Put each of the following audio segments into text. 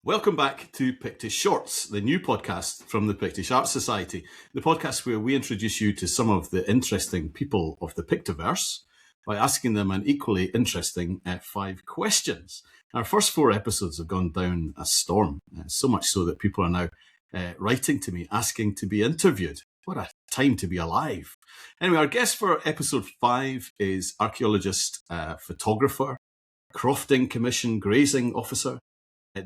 Welcome back to Pictish Shorts, the new podcast from the Pictish Art Society, the podcast where we introduce you to some of the interesting people of the Pictiverse by asking them an equally interesting 5 questions. Our first 4 episodes have gone down a storm, so much so that people are now writing to me asking to be interviewed. What a time to be alive. Anyway, our guest for episode 5 is archaeologist, photographer, crofting commission grazing officer,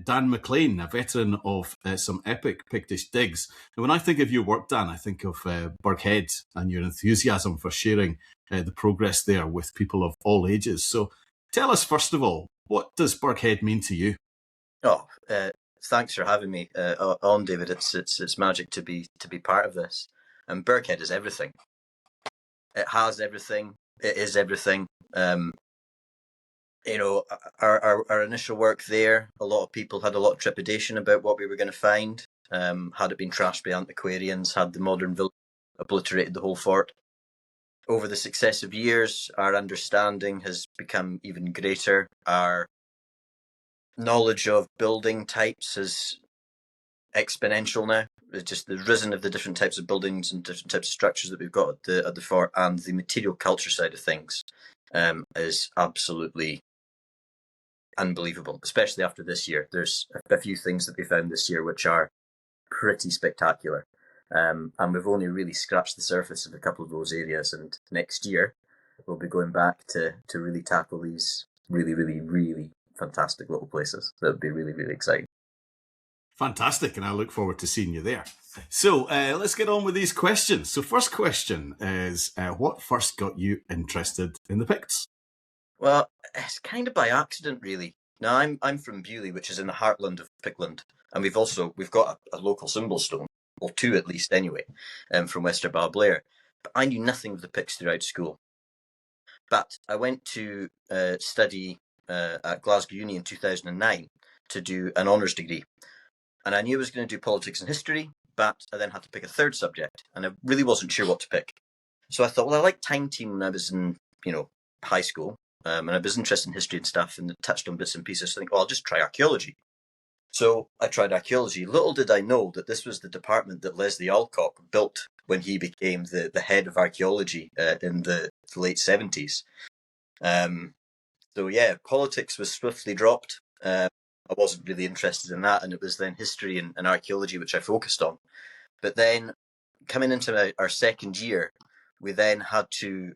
Dan MacLean, a veteran of some epic Pictish digs. And when I think of your work, Dan, I think of Burghead and your enthusiasm for sharing the progress there with people of all ages. So tell us, first of all, what does Burghead mean to you? Thanks for having me on, David. It's magic to be part of this. And Burghead is everything. It has everything. It is everything. Our initial work there, a lot of people had a lot of trepidation about what we were going to find. Had it been trashed by antiquarians, had the modern village obliterated the whole fort. Over the successive years, our understanding has become even greater. Our knowledge of building types is exponential now. It's just the risen of the different types of buildings and different types of structures that we've got at the fort, and the material culture side of things is absolutely unbelievable, especially after this year. There's a few things that we found this year which are pretty spectacular, and we've only really scratched the surface of a couple of those areas, and next year we'll be going back to really tackle these really fantastic little places. That would be really exciting. Fantastic, and I look forward to seeing you there. So let's get on with these questions. So first question is, what first got you interested in the Picts? Well, it's kind of by accident, really. Now, I'm from Bewley, which is in the heartland of Pictland, and we've got a local symbol stone, or 2 at least anyway, from Wester Balblair. But I knew nothing of the Picts throughout school. But I went to study at Glasgow Uni in 2009 to do an honours degree, and I knew I was going to do politics and history, but I then had to pick a third subject, and I really wasn't sure what to pick. So I thought, well, I liked time team when I was in high school. And I was interested in history and stuff, and touched on bits and pieces. So I think, well, I'll just try archaeology. So I tried archaeology. Little did I know that this was the department that Leslie Alcock built when he became the head of archaeology in the late 70s. So yeah, politics was swiftly dropped. I wasn't really interested in that, and it was then history and archaeology which I focused on. But then, coming into our second year, we then had to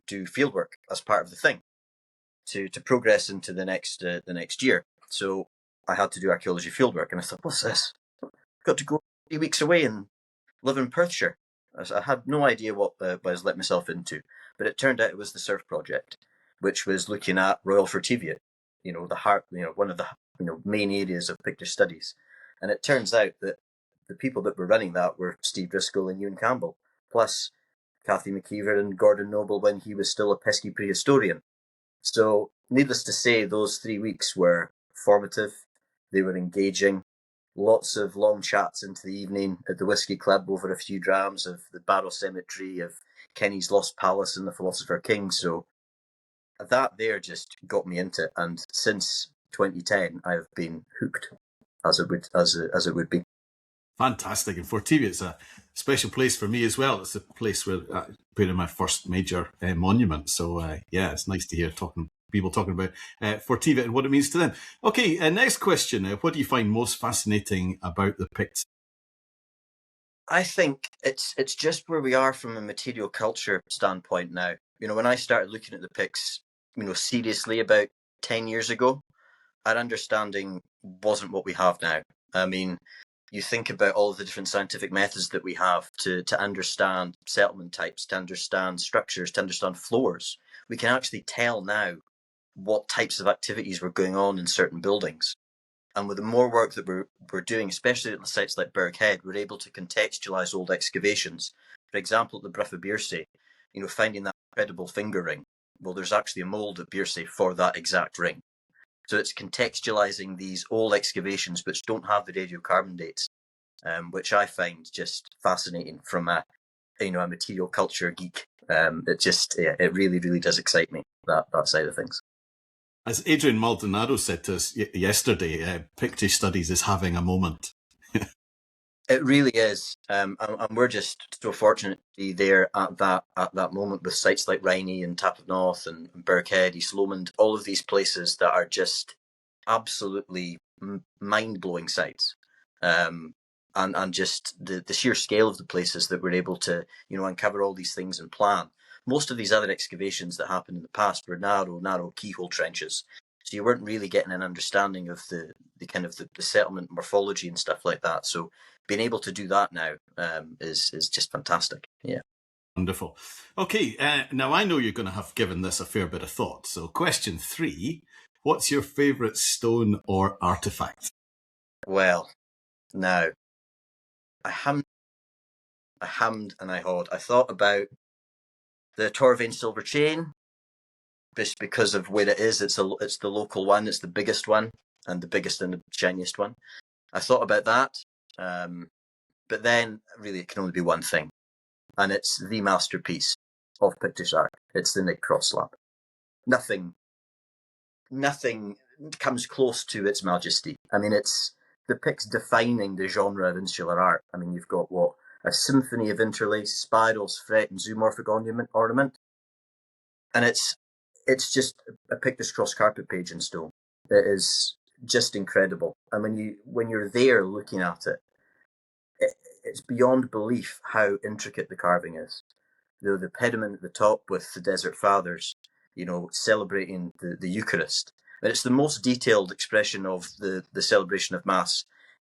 do fieldwork as part of the thing to progress into the next year. So I had to do archaeology fieldwork, and I thought, what's this? I've got to go 3 weeks away and live in Perthshire. I had no idea what I was letting myself into, but it turned out it was the Surf Project, which was looking at Royal Fertiviate, the heart, one of the main areas of Pictish studies. And it turns out that the people that were running that were Steve Driscoll and Ewan Campbell, plus Cathy McIvor and Gordon Noble when he was still a pesky prehistorian. So, needless to say, those 3 weeks were formative. They were engaging. Lots of long chats into the evening at the Whiskey Club over a few drams of the Barrow Cemetery, of Kenny's Lost Palace and the Philosopher King. So that there just got me into it. And since 2010, I have been hooked, as it would be. Fantastic. And Fortivia is a special place for me as well. It's a place where I put in my first major monument. So, it's nice to hear people talking about Fortivia and what it means to them. Okay, next question. What do you find most fascinating about the Picts? I think it's just where we are from a material culture standpoint now. When I started looking at the Picts, seriously about 10 years ago, our understanding wasn't what we have now. I mean, you think about all of the different scientific methods that we have to understand settlement types, to understand structures, to understand floors. We can actually tell now what types of activities were going on in certain buildings. And with the more work that we're doing, especially at sites like Burghead, we're able to contextualise old excavations. For example, at the Bruff of Bearsay, finding that incredible finger ring. Well, there's actually a mould at Bearsay for that exact ring. So it's contextualising these old excavations which don't have the radiocarbon dates, which I find just fascinating from a material culture geek. It really does excite me, that side of things. As Adrian Maldonado said to us yesterday, Pictish Studies is having a moment. It really is, and we're just so fortunate to be there at that moment with sites like Riney and Tap North and Burghead, East Lomond, all of these places that are just absolutely mind-blowing sites, and just the sheer scale of the places that we're able to uncover all these things and plan. Most of these other excavations that happened in the past were narrow keyhole trenches, so you weren't really getting an understanding of the kind of the settlement morphology and stuff like that. So being able to do that now is just fantastic. Yeah. Wonderful. Okay, now I know you're going to have given this a fair bit of thought. So question 3, what's your favourite stone or artefact? Well, now, I hammed and I hawed. I thought about the Torvain silver chain, just because of where it is. It's the local one. It's the biggest one, and the biggest and the shiniest one. I thought about that, but then really it can only be one thing, and it's the masterpiece of Pictish art. It's the Nigg Cross-Slab. Nothing comes close to its majesty. I mean, it's the Picts defining the genre of insular art. I mean, you've got a symphony of interlaced spirals, fret, and zoomorphic ornament, and it's just a Pictish cross carpet page in stone. It is just incredible, and when you're there looking at it, it's beyond belief how intricate the carving is. The pediment at the top with the Desert Fathers, celebrating the Eucharist. And it's the most detailed expression of the celebration of Mass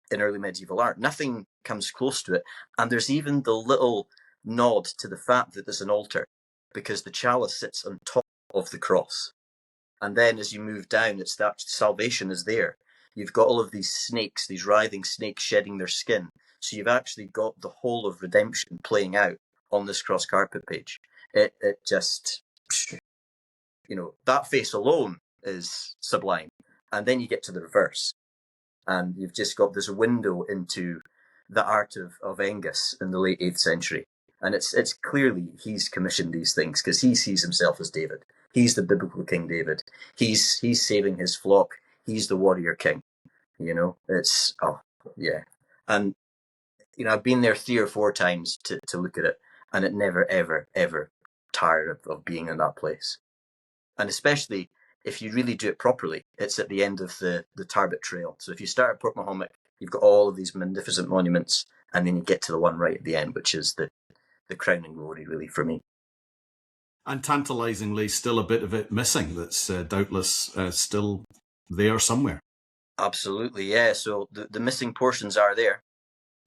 in early medieval art. Nothing comes close to it. And there's even the little nod to the fact that there's an altar, because the chalice sits on top of the cross. And then as you move down, it's that salvation is there. You've got all of these snakes, these writhing snakes shedding their skin. So you've actually got the whole of redemption playing out on this cross carpet page. It just, that face alone is sublime. And then you get to the reverse, and you've just got this window into the art of Angus in the late 8th century. And it's clearly he's commissioned these things because he sees himself as David. He's the biblical King David. He's saving his flock. He's the warrior king. It's, yeah. And, I've been there 3 or 4 times to look at it, and it never, ever, ever tired of being in that place. And especially if you really do it properly, it's at the end of the Tarbet Trail. So if you start at Port Mahomet, you've got all of these magnificent monuments, and then you get to the one right at the end, which is the crowning glory, really, for me. And tantalisingly, still a bit of it missing that's doubtless still there somewhere. Absolutely, yeah. So the missing portions are there.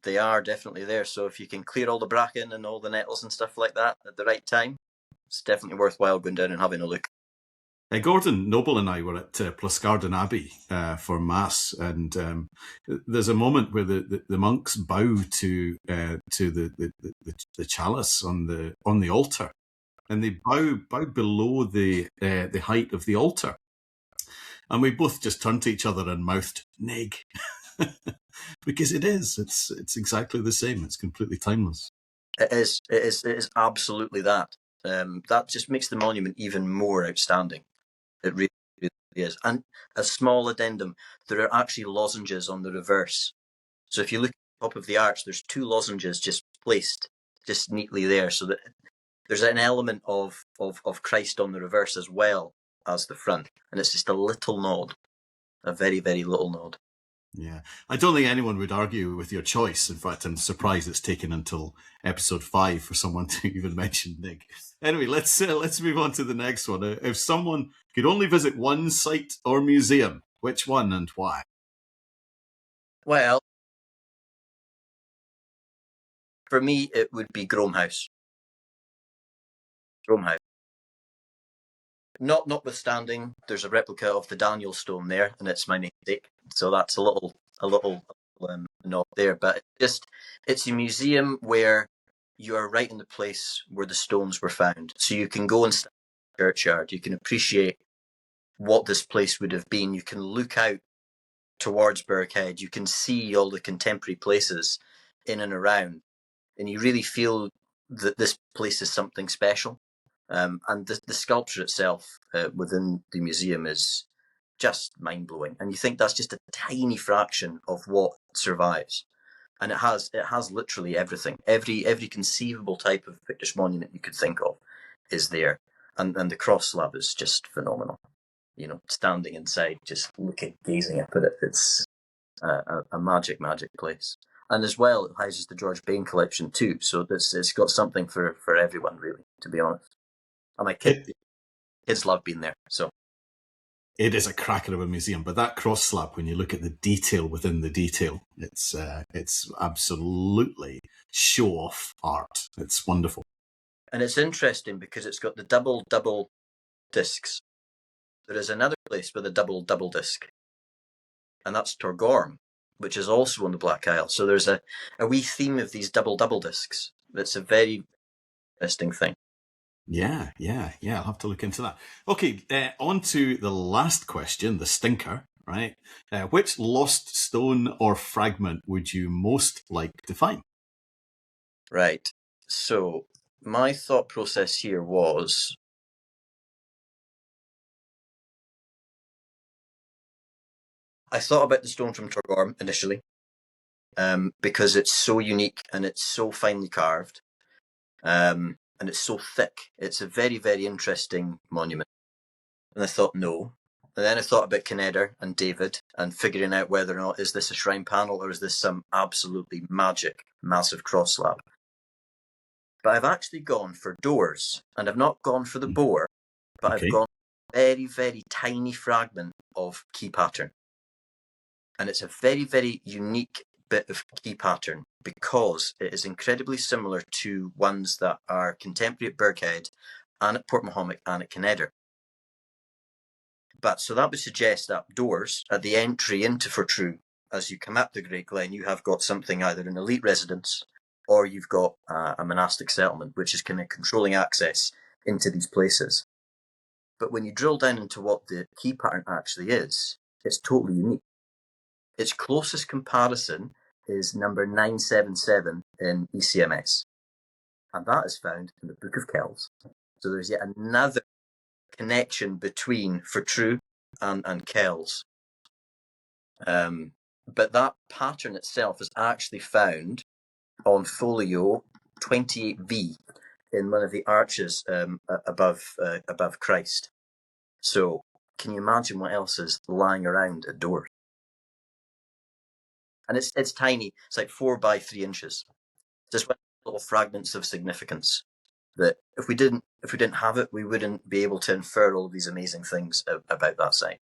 They are definitely there. So if you can clear all the bracken and all the nettles and stuff like that at the right time, it's definitely worthwhile going down and having a look. Gordon Noble and I were at Pluscarden Abbey for Mass, and there's a moment where the monks bow to the chalice on the altar, and they bow below the height of the altar, and we both just turned to each other and mouthed "Nigg," because it's exactly the same. It's completely timeless. It is absolutely that. That just makes the monument even more outstanding. It really is. And a small addendum, there are actually lozenges on the reverse. So if you look at the top of the arch, there's 2 lozenges just placed just neatly there, so that there's an element of Christ on the reverse as well as the front. And it's just a little nod, a very, very little nod. Yeah, I don't think anyone would argue with your choice. In fact, I'm surprised it's taken until episode 5 for someone to even mention Nigg. Anyway, let's move on to the next one. If someone could only visit one site or museum, which one and why? Well, for me, it would be Groam House. Groam House. Notwithstanding, there's a replica of the Daniel stone there, and it's my namesake, so that's a little nod there. But it's a museum where you are right in the place where the stones were found, so you can go and stand in the churchyard. You can appreciate what this place would have been. You can look out towards Burghead. You can see all the contemporary places in and around, and you really feel that this place is something special. And the sculpture itself within the museum is just mind-blowing. And you think that's just a tiny fraction of what survives. And it has literally everything. Every conceivable type of Pictish monument you could think of is there. And the Cross-Slab is just phenomenal. Standing inside, just gazing up at it, it's a magic place. And as well, it houses the George Bain collection too, so it's got something for everyone, really, to be honest. And my kids love being there, so. It is a cracker of a museum, but that Cross-Slab, when you look at the detail within the detail, it's absolutely show-off art. It's wonderful. And it's interesting because it's got the double discs. There is another place with a double disc, and that's Torgorm, which is also on the Black Isle. So there's a wee theme of these double discs. That's a very interesting thing. Yeah. I'll have to look into that. Okay, on to the last question, the stinker, right? Which lost stone or fragment would you most like to find? Right. So my thought process here was, I thought about the stone from Torgorm initially, because it's so unique and it's so finely carved. And it's so thick. It's a very, very interesting monument. And I thought, no. And then I thought about Kinnaird and David and figuring out whether or not is this a shrine panel or is this some absolutely magic, massive cross-slab. But I've actually gone for doors, and I've not gone for the boar, but I've gone for a very, very tiny fragment of key pattern. And it's a very, very unique bit of key pattern because it is incredibly similar to ones that are contemporary at Burghead and at Port Mahomet and at Kinnaird. But so that would suggest that doors at the entry into Fortrue, as you come up the Great Glen, you have got something either an elite residence or you've got a monastic settlement, which is kind of controlling access into these places. But when you drill down into what the key pattern actually is, it's totally unique. Its closest comparison is number 977 in ECMS. And that is found in the Book of Kells. So there's yet another connection between Fortrue and Kells. But that pattern itself is actually found on folio 28V in one of the arches above Christ. So can you imagine what else is lying around at doors? And it's tiny. It's like 4 by 3 inches. Just little fragments of significance that if we didn't have it, we wouldn't be able to infer all of these amazing things about that site.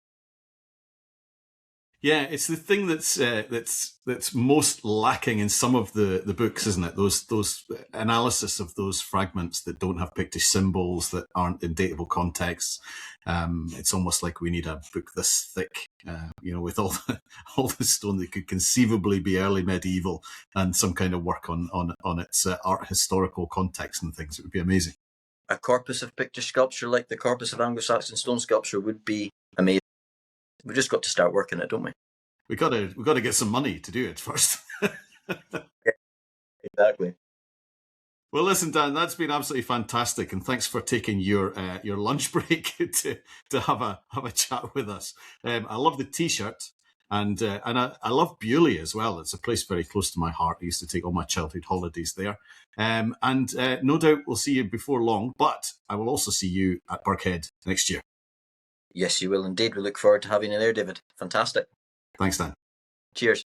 Yeah, it's the thing that's most lacking in some of the books, isn't it? Those analysis of those fragments that don't have Pictish symbols, that aren't in datable contexts. It's almost like we need a book this thick, with all the stone that could conceivably be early medieval and some kind of work on its art historical context and things. It would be amazing. A corpus of Pictish sculpture like the corpus of Anglo-Saxon stone sculpture would be amazing. We've just got to start working it, don't we? We got to get some money to do it first. Yeah, exactly. Well, listen, Dan, that's been absolutely fantastic, and thanks for taking your lunch break to have a chat with us. I love the T-shirt, and I love Bewley as well. It's a place very close to my heart. I used to take all my childhood holidays there, and no doubt we'll see you before long. But I will also see you at Burghead next year. Yes, you will indeed. We look forward to having you there, David. Fantastic. Thanks, Dan. Cheers.